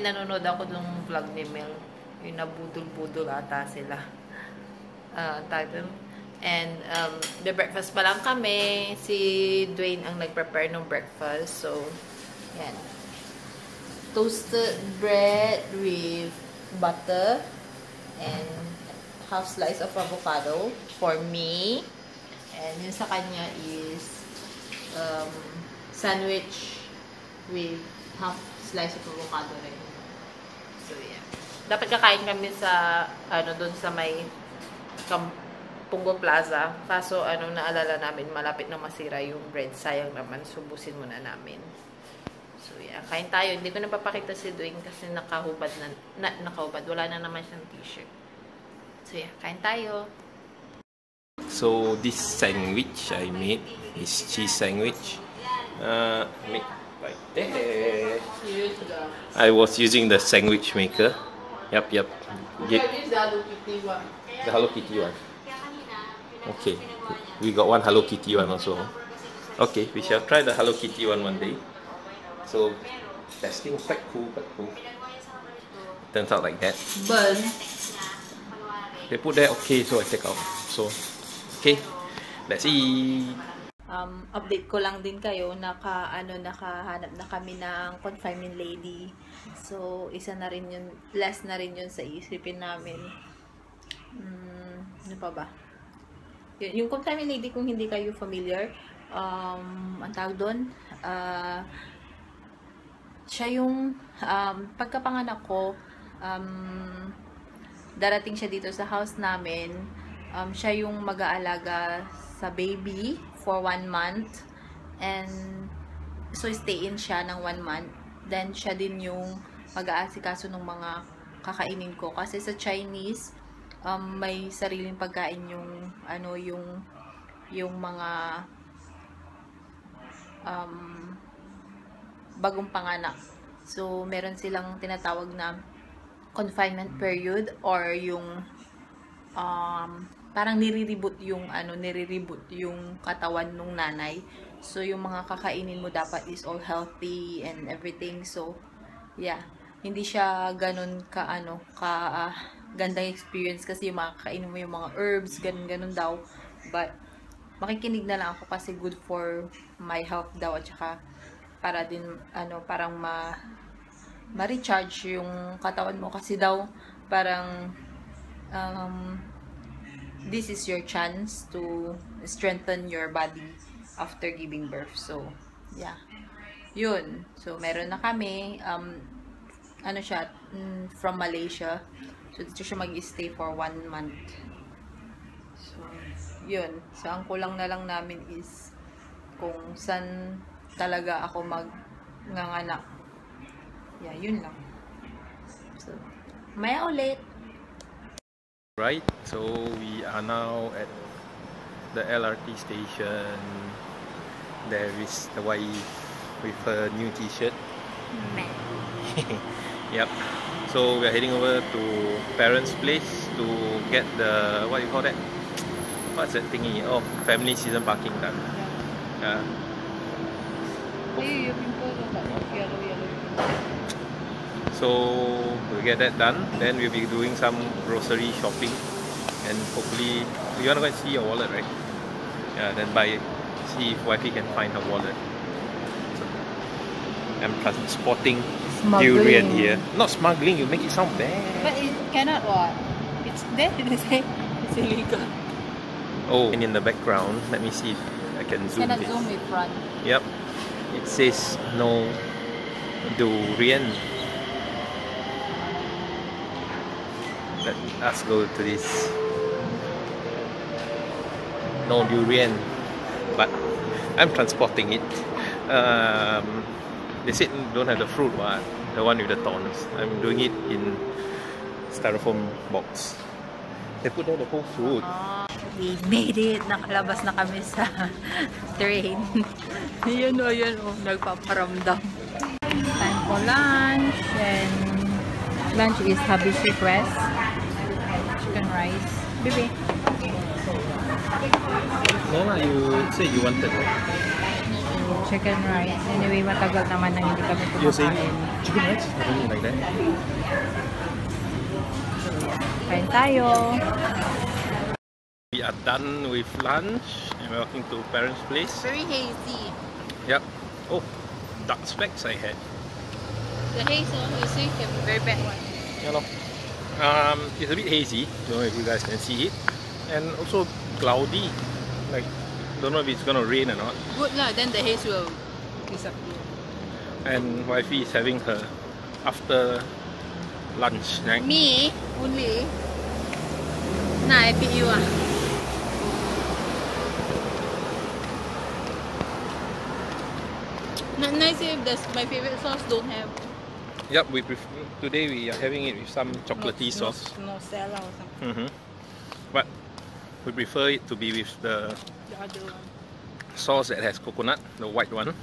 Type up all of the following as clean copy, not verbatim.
nanonood ako ng vlog ni Mel. Yung nabudol-budol ata sila. Title. And, the breakfast pa lang kami. Si Dwayne ang nag-prepare ng breakfast. So, yan. Toasted bread with butter and half slice of avocado for me. And yung sa kanya is sandwich with half slice of avocado rin. So, yeah. Dapat kakain kami sa, doon sa may Pungo Plaza. Kaso, naalala namin, malapit na masira yung bread. Sayang naman, subusin muna namin. So, yeah. Kain tayo. Hindi ko napapakita si Dwayne kasi nakahubad na, nakahubad. Wala na naman siyang t-shirt. So, yeah. Kain tayo. So, this sandwich I made is cheese sandwich. Make like that. I was using the sandwich maker. Yep. Use the Hello Kitty one. The Hello Kitty one. Okay, we got one Hello Kitty one also. Okay, we shall try the Hello Kitty one day. So, testing, quite cool. Turns out like that. Burn. They put there, okay, so I take out. So, okay, let's eat. Update ko lang din kayo, nakahanap na kami ng confinement lady. So, isa na rin yun, less na rin yun sa isipin namin. Ano pa ba? Yung confinement lady, kung hindi kayo familiar, ang tawag doon, siya yung, pagkapanganak ko, darating siya dito sa house namin, siya yung mag-aalaga sa baby for 1 month, and so stay in siya ng 1 month, then siya din yung mag-aasikaso ng mga kakainin ko, kasi sa Chinese, may sariling pagkain yung yung mga bagong panganak. So meron silang tinatawag na confinement period, or yung parang nire-reboot yung yung katawan ng nanay. So yung mga kakainin mo dapat is all healthy and everything. So yeah, hindi siya ganun gandang experience kasi yung mga kakainin mo yung mga herbs, ganun daw. But makikinig na lang ako kasi good for my health daw, at saka para din parang ma-recharge yung katawan mo, kasi daw parang this is your chance to strengthen your body after giving birth. So yeah, yun. So meron na kami, siya from Malaysia. So dito siya mag-stay for 1 month. So yun. So ang kulang na lang namin is kung saan talaga ako magnganganak. Yeah, yun lang. So maya ulit. Right, so we are now at the LRT station. There is the wife with her new t-shirt. Yep. So we are heading over to parents' place to get the, what do you call that? What's that thingy? Oh, family season parking done. Yeah. So we'll get that done. Then we'll be doing some grocery shopping, and hopefully you wanna go and see your wallet, right? Yeah. Then see if wifey can find her wallet. So, I'm transporting durian here. Not smuggling. You make it sound bad. But it cannot what? It's there. It's illegal. Oh, and in the background, let me see if I can zoom Cannot this. zoom in front. Yep. It says no durian. Let us go to this. No durian, but I'm transporting it. They said don't have the fruit, the one with the thorns. I'm doing it in styrofoam box. They put there the whole fruit. We made it. Nakalabas na kami sa train. Yun o, nagpaparamdam. Time for lunch, and lunch is hubby's request. Chicken rice. Baby. No, you said you wanted. So, chicken rice. Anyway, matagal naman na hindi kami You're saying kumakain. chicken rice? I don't like that. Kain tayo. We are done with lunch and we're walking to parents' place. Very hazy. Yep. Oh, dark specks I had. The haze, you see, can be very bad one. Yeah, it's a bit hazy. Don't know if you guys can see it, and also cloudy. Like, don't know if it's gonna rain or not. Good lah, then the haze will disappear. And wifey is having her after lunch snack. Me only. Nah, I beat you ah. Not nice if my favorite sauce don't have. Yep, today we are having it with some chocolatey sauce. Nutella or something. But we prefer it to be with the The other one. sauce that has coconut, the white one.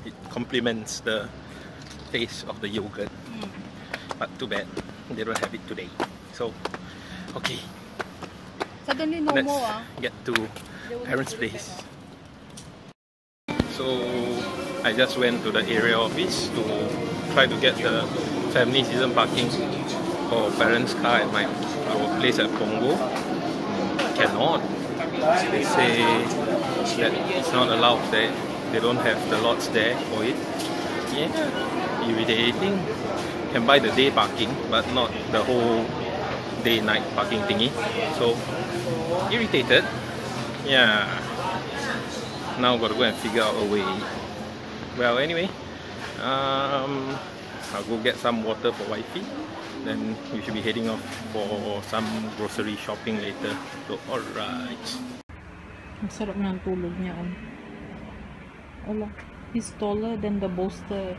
It complements the taste of the yogurt. But too bad, they don't have it today. So, okay, Suddenly no let's more ah. get to parents' place. So, I just went to the area office to try to get the family season parking for parents' car at our place at Punggol. Cannot. They say that it's not allowed there. They don't have the lots there for it. Yeah, irritating. Can buy the day parking, but not the whole day-night parking thingy. So, irritated. Yeah. Now got to go and figure out a way. Well, anyway, I'll go get some water for wifey. Then we should be heading off for some grocery shopping later. So, alright. Ang sarap ng tulog niya. Wala. He's taller than the bolster.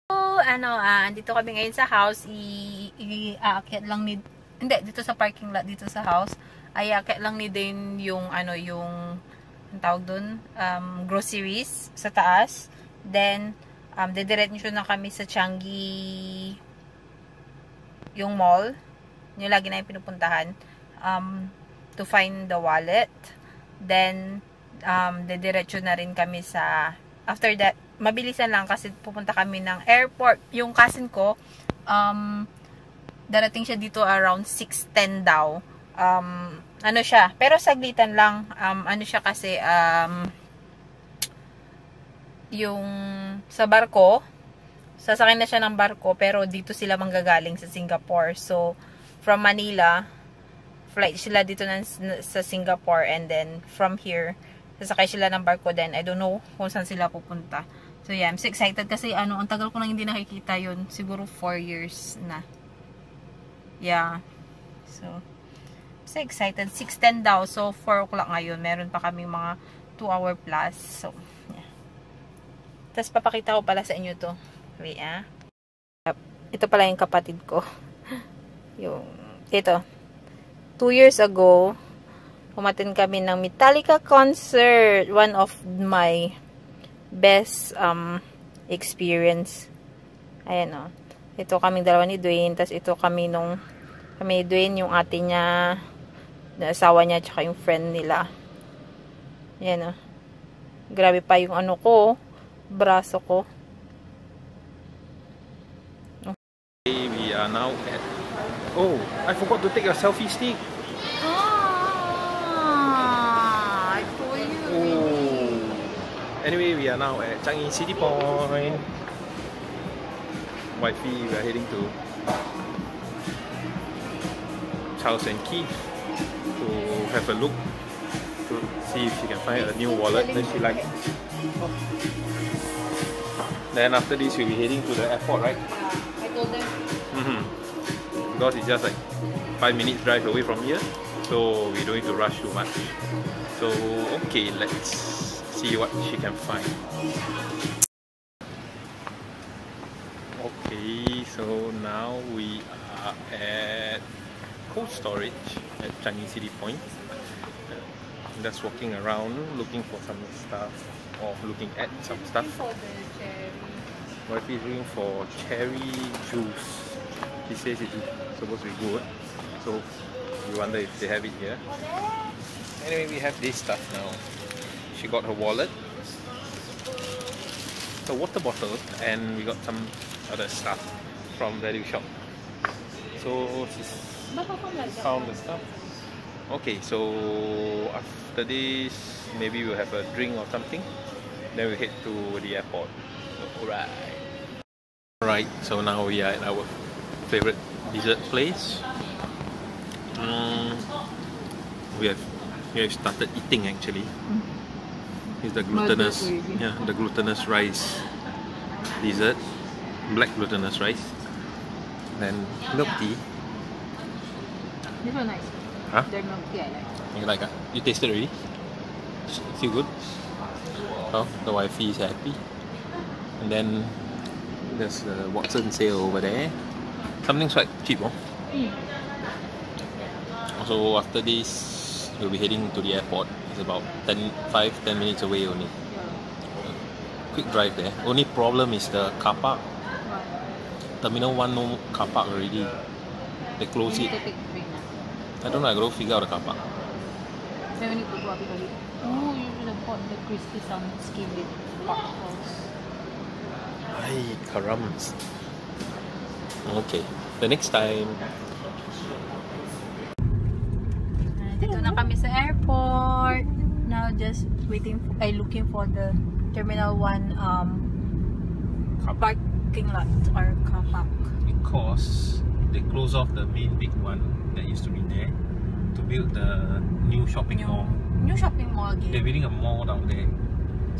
So, andito kami ngayon sa house. Aakyat lang ni... Hindi, dito sa parking lot, dito sa house. Aakyat lang ni din yung, yung... Ang tawag dun? Groceries sa taas. Then, dediretso na kami sa Changi... yung mall. Yung lagi na yung pinupuntahan. To find the wallet. Then, dediretso na rin kami sa... After that, mabilisan lang kasi pupunta kami ng airport. Yung cousin ko, darating siya dito around 6:10 daw. Ano siya, pero saglitan lang. Ano siya kasi, yung sa barko, sasakay na siya ng barko, pero dito sila manggagaling sa Singapore. So, from Manila, flight sila dito sa Singapore, and then from here, sasakay sila ng barko. Then, I don't know kung saan sila pupunta. So, yeah, I'm so excited kasi ang tagal ko nang hindi nakikita yun. Siguro 4 years na. Yeah. So, I'm so excited. 6:10 daw. So, 4 o'clock ngayon. Meron pa kaming mga 2 hour plus. So, yeah. Tapos, papakita ko pala sa inyo to. Wait, ito pala yung kapatid ko. Ito. 2 years ago, umattend kami ng Metallica concert. One of my best experience. Ayan o. Ito kaming dalawa ni Dwayne. Tapos ito kami ni Dwayne, yung ate niya, asawa niya, tsaka yung friend nila. Ayan o. Grabe pa yung braso ko. We are now at... Oh, I forgot to take a selfie stick. I told you. Oh. Anyway, we are now at Changi City Point. Wifey, we are heading to Charles and Keith to have a look to see if she can find a new wallet that she likes. Then after this, we'll be heading to the airport, right? I told them. Because it's just like 5 minutes drive away from here, so we don't need to rush too much. So okay, let's see what she can find. Okay, so now we are at Cold Storage at Changi City Point. Just walking around looking for some stuff, or looking at some stuff. Wifey is looking for cherry juice. She says it's supposed to be good, so You wonder if they have it here. Anyway, we have this stuff now. She got her wallet, a water bottle, and we got some other stuff from value shop. So she's found the stuff. Okay, so after this, maybe we'll have a drink or something. Then we head to the airport. Alright. Alright, so now we are at our favorite dessert place. We have started eating actually. It's the glutinous, the glutinous rice dessert, black glutinous rice. Then milk tea. These are nice. Huh? Their milk tea I like. You like it? You tasted already? Feel good? Oh, the wifey is happy. And then there's the Watson sale over there. Something's quite cheap, oh? So after this, we'll be heading to the airport. It's about 5-10 minutes away only. Quick drive there. Only problem is the car park. Terminal 1 no car park already. They close it. I don't know, I gotta figure out the car park. So we need to go up because oh, you should have bought the crispy salmon skin with pork balls. Ay, karams. Okay, the next time. Dito na kami sa airport. Now just waiting, looking for the Terminal 1 parking lot or car park. Because they close off the main big one that used to be there to build the new shopping mall. New shopping mall again. They're building a mall down there.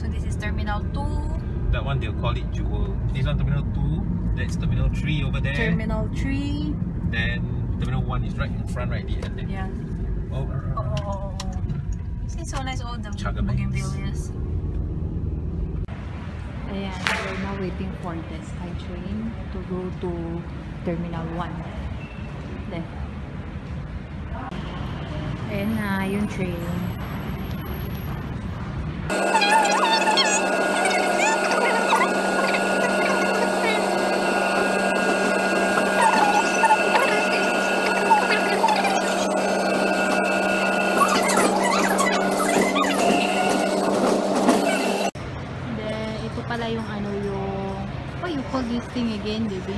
So this is Terminal 2. That one they'll call it Jewel. This one Terminal 2. That's Terminal 3 over there. Terminal 3. Then Terminal 1 is right in front, right at the end there. Yeah. Oh. It's so nice, all the bougainvilleas. Ayan, we're now waiting for the SkyTrain to go to Terminal 1. There. Ayan na, yung train. Pala yung ano yung what you call this thing again, baby?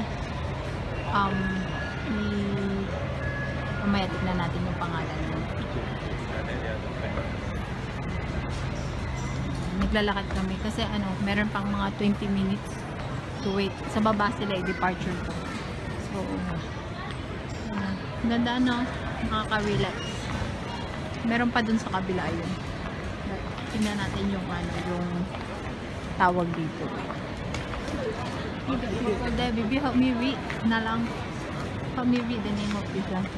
Mamaya tignan natin yung pangalan mo. Naglalakad kami kasi ano, meron pang mga 20 minutes to wait. Sa baba sila departure ko. So, ganda no? Nakaka-relax. Meron pa dun sa kabila yun. Tignan natin yung ano, yung tawag dito. Oh, there, baby, help me read na lang. Help me read the name of this one.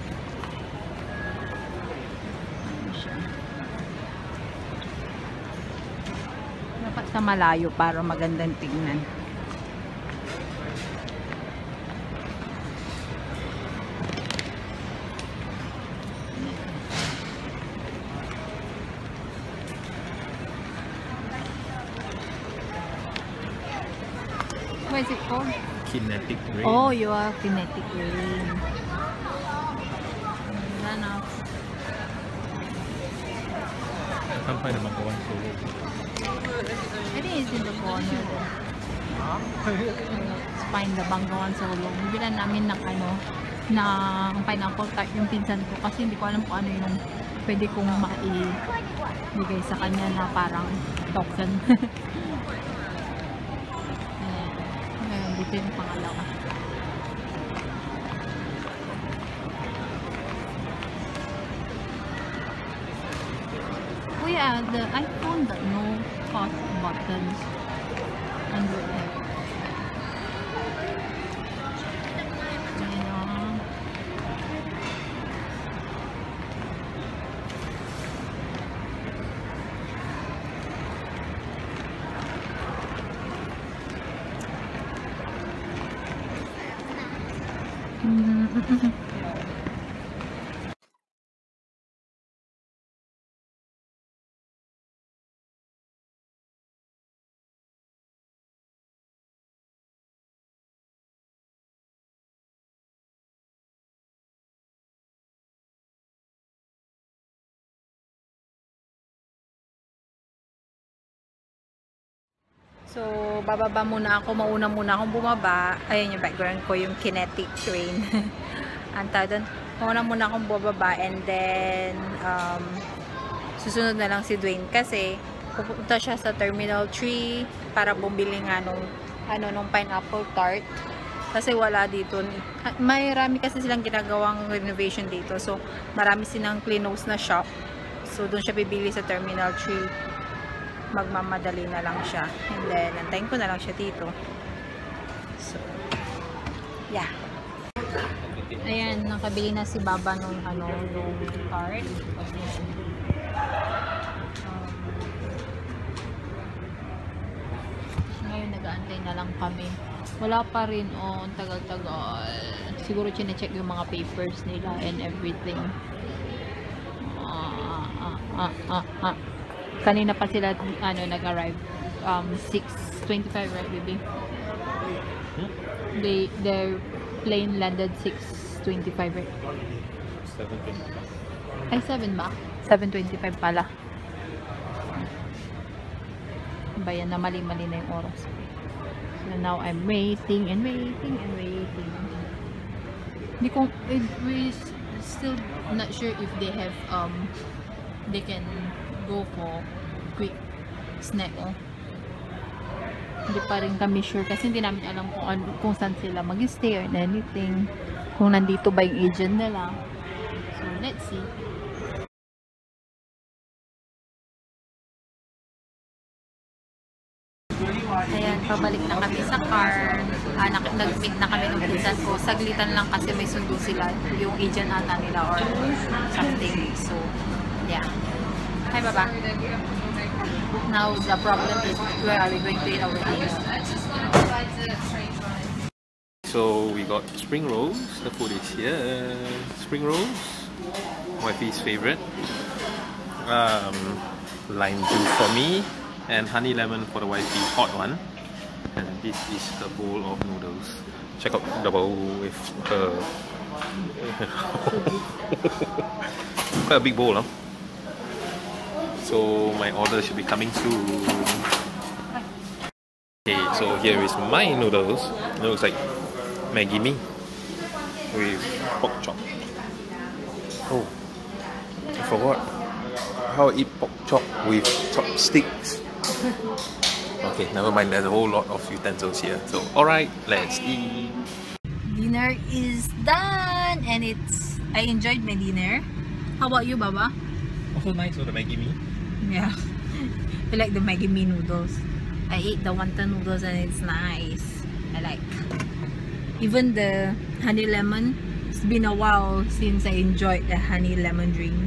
Ano siya? Dapat sa malayo para magandang tignan. What is it called? Kinetic Rain. Oh, you are Kinetic Rain. Ano? I can't find the Magawan Solo. I think it's in the corner there. Let's find the Bangawan Solo. Bibilan namin ng ano, ng pineapple tart yung pinsan ko kasi hindi ko alam kung ano yung pwede kong maibigay sa kanya na parang token. Dito yung pangalawa. Oh yeah, the iPhone that no pause buttons under it. Mm-hmm. So, bababa muna ako. Mauna muna akong bumaba. Ayun yung background ko, yung kinetic train. Anta doon. Mauna muna akong bumaba and then susunod na lang si Dwayne kasi pupunta siya sa Terminal 3 para bumili nga nung pineapple tart. Kasi wala dito. Marami kasi silang ginagawang renovation dito. So, marami silang close na shop. So, doon siya bibili sa Terminal 3. Magmamadali na lang siya. And then, antayin ko na lang siya dito. So, yeah. Ayan, nakabili na si Baba nung tart. Ngayon, nag-aantay na lang kami. Wala pa rin, ang tagal-tagal. Siguro chine-check yung mga papers nila and everything. Kanina pa sila, nag-arrive. 6:25, right, baby? Their plane landed 6:25, right? 7:25. Ay, 7 ba? 7:25 pala. Bayan na mali-mali na yung oras. So now I'm waiting and waiting and waiting. We still not sure if they have they can go for quick snack. Hindi pa rin kami sure kasi hindi namin alam kung saan sila mag-stay or anything. Kung nandito ba yung agent nila. So let's see. Ayan, pabalik na kami sa car. Nag-meet na kami ng pinsan ko. Saglitan lang kasi may sundo sila. Yung agent ata nila or something. So, yeah. Hi, Baba. Now, the problem is where are we going to eat our dinner? So we got spring rolls. The food is here. Spring rolls, wifey's favorite. Lime juice for me, and honey lemon for the wifey, hot one. And this is the bowl of noodles. Check out the bowl with her. Quite a big bowl, huh? So my order should be coming soon. Okay, so here is my noodles. It looks like Maggi Mee with pork chop. Oh, I forgot how I eat pork chop with chopsticks. Okay, never mind. There's a whole lot of utensils here. So, alright, let's eat. Dinner is done, and I enjoyed my dinner. How about you, Baba? Also nice with the Maggi Mee. Yeah, I like the Maggi Mee noodles. I ate the wonton noodles and it's nice. I like. Even the honey lemon. It's been a while since I enjoyed the honey lemon drink.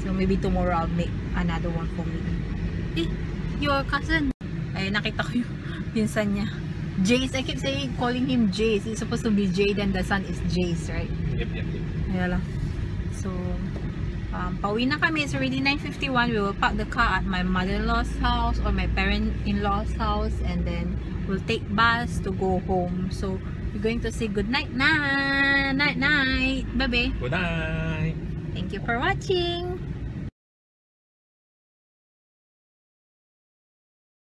So maybe tomorrow I'll make another one for me. Eh, your cousin. Ay, nakita ko yung pinsan niya. Jace. I keep calling him Jace. It's supposed to be Jade and the son is Jace, right? Yep. Ayan lang. So, pauwi na kami. It's already 9:51. We will park the car at my mother-in-law's house or my parent-in-law's house, and then we'll take bus to go home. So, we're going to say good night. Night. Bye-bye. Good night. Thank you for watching.